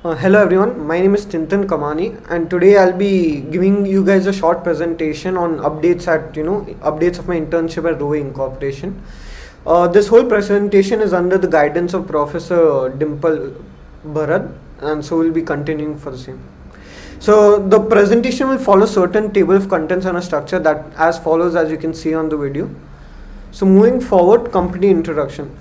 Hello everyone, my name is Chintan Kamani, and today I'll be giving you guys a short presentation on updates of my internship at Rowe Incorporation. This whole presentation is under the guidance of Professor Dimple Bharat, and so we'll be continuing for the same. So the presentation will follow certain table of contents and a structure that as follows, as you can see on the video. So moving forward, company introduction.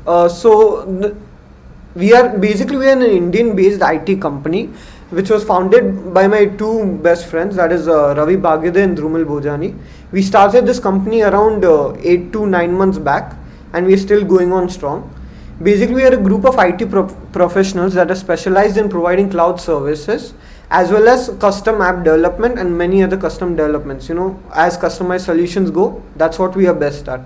We are an Indian based IT company which was founded by my two best friends, that is Ravi Bhagide and Drumil Bhojani. We started this company around 8 to 9 months back, and we are still going on strong. Basically, we are a group of IT professionals that are specialized in providing cloud services as well as custom app development and many other custom developments. As customized solutions go, that's what we are best at.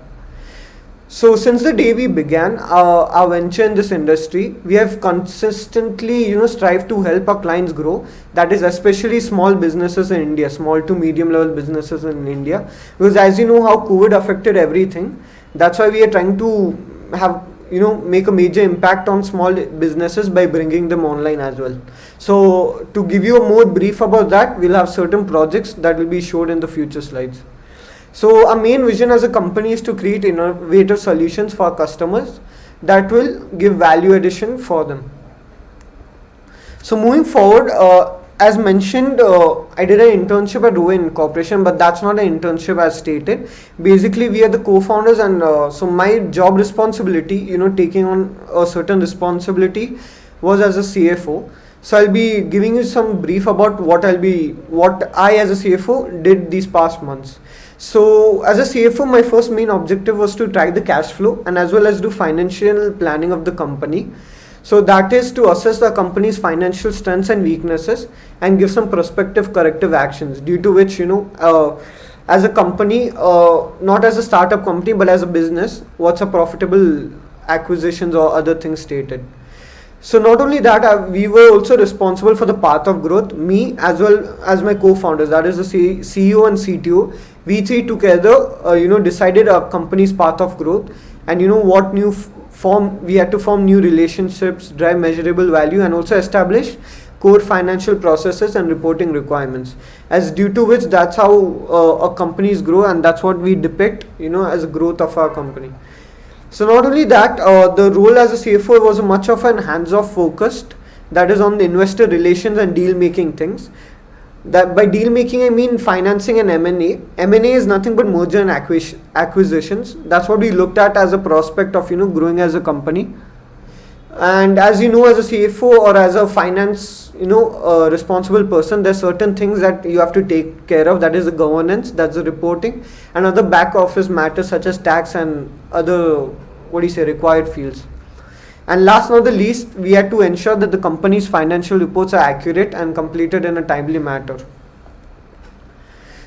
So since the day we began our venture in this industry, we have consistently, strived to help our clients grow. That is especially small businesses in India, small to medium level businesses in India. Because as you know how COVID affected everything, that's why we are trying to make a major impact on small businesses by bringing them online as well. So to give you a more brief about that, we'll have certain projects that will be showed in the future slides. So our main vision as a company is to create innovative solutions for our customers that will give value addition for them. So moving forward, as mentioned, I did an internship at Rowe Incorporation, but that's not an internship as stated. Basically, we are the co-founders, and so my job responsibility, taking on a certain responsibility was as a CFO. So I'll be giving you some brief about what I as a CFO did these past months. So as a CFO, my first main objective was to track the cash flow and as well as do financial planning of the company. So that is to assess the company's financial strengths and weaknesses and give some prospective corrective actions, due to which, as a company, not as a startup company, but as a business, what's a profitable acquisitions or other things stated. So not only that, we were also responsible for the path of growth, me as well as my co-founders, that is the CEO and CTO. We three together, decided our company's path of growth, and what new we had to form new relationships, drive measurable value, and also establish core financial processes and reporting requirements, as due to which that's how our companies grow, and that's what we depict, as a growth of our company. So not only that, the role as a CFO was much of an hands-off focused, that is on the investor relations and deal making things. That by deal making I mean financing and M&A. M&A is nothing but merger and acquisitions. That's what we looked at as a prospect of growing as a company. And as you know, as a CFO or as a finance responsible person, there's certain things that you have to take care of. That is the governance, that's the reporting, and other back office matters such as tax and other required fields. And last not the least, we had to ensure that the company's financial reports are accurate and completed in a timely manner.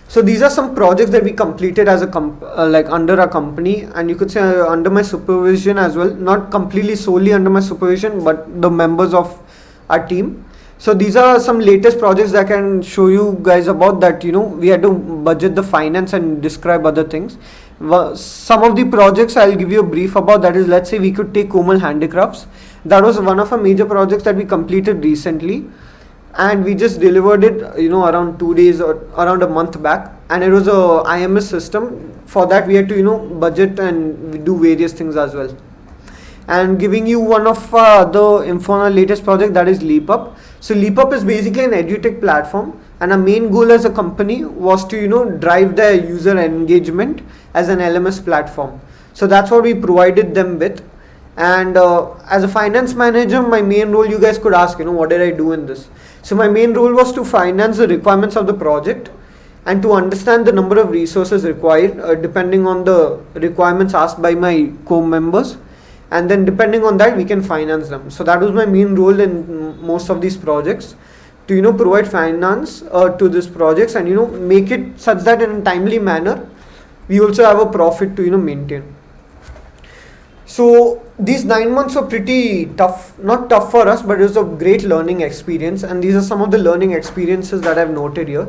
So these are some projects that we completed as a under our company, and you could say under my supervision as well. Not completely solely under my supervision, but the members of our team. So these are some latest projects that I can show you guys about that. We had to budget the finance and describe other things. Some of the projects I'll give you a brief about. That is, let's say we could take Komal Handicrafts. That was one of our major projects that we completed recently, and we just delivered it around 2 days or around a month back, and it was a IMS system. For that we had to budget and do various things as well. And giving you one of the info on our latest project, that is LeapUp. So LeapUp is basically an edutech platform, and our main goal as a company was to drive their user engagement as an LMS platform. So that's what we provided them with. And as a finance manager, my main role, you guys could ask, what did I do in this? So my main role was to finance the requirements of the project and to understand the number of resources required depending on the requirements asked by my co-members, and then depending on that we can finance them. So that was my main role in most of these projects, to provide finance to these projects and make it such that in a timely manner we also have a profit to maintain. So these 9 months were pretty tough, not tough for us, but it was a great learning experience, and these are some of the learning experiences that I've noted here.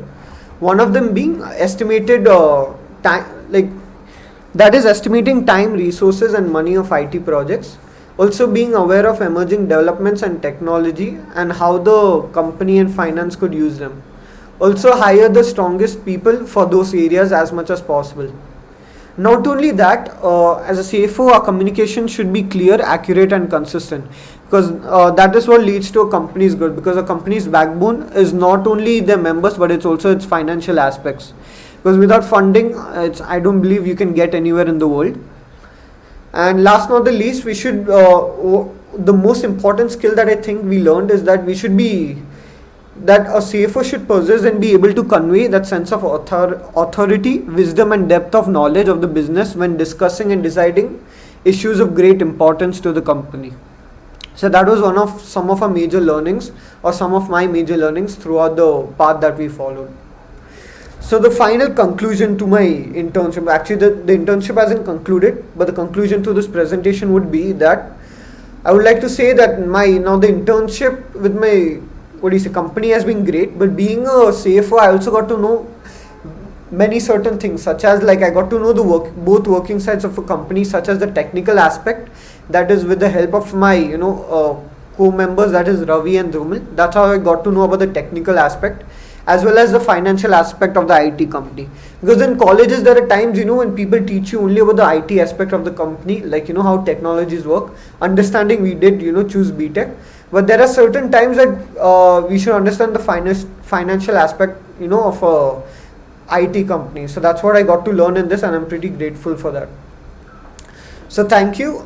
One of them being estimated time, that is estimating time, resources and money of IT projects. Also being aware of emerging developments and technology and how the company and finance could use them. Also hire the strongest people for those areas as much as possible. Not only that, as a CFO, our communication should be clear, accurate, and consistent, because that is what leads to a company's good. Because a company's backbone is not only their members, but it's also its financial aspects. Because without funding, I don't believe you can get anywhere in the world. And last not the least, we should the most important skill that I think we learned is that we should be that a CFO should possess and be able to convey that sense of authority, wisdom, and depth of knowledge of the business when discussing and deciding issues of great importance to the company. So that was some of our major learnings, or some of my major learnings throughout the path that we followed. So the final conclusion to my internship, actually the internship hasn't concluded, but the conclusion to this presentation would be that I would like to say that the internship with my company has been great, but being a CFO, I also got to know many certain things, such as I got to know both working sides of a company, such as the technical aspect, that is with the help of my co-members, that is Ravi and Drumil. That's how I got to know about the technical aspect, as well as the financial aspect of the IT company. Because in colleges there are times when people teach you only about the IT aspect of the company, how technologies work. Understanding, we did choose BTECH, but there are certain times that we should understand the financial aspect of a IT company. So that's what I got to learn in this, and I'm pretty grateful for that. So thank you.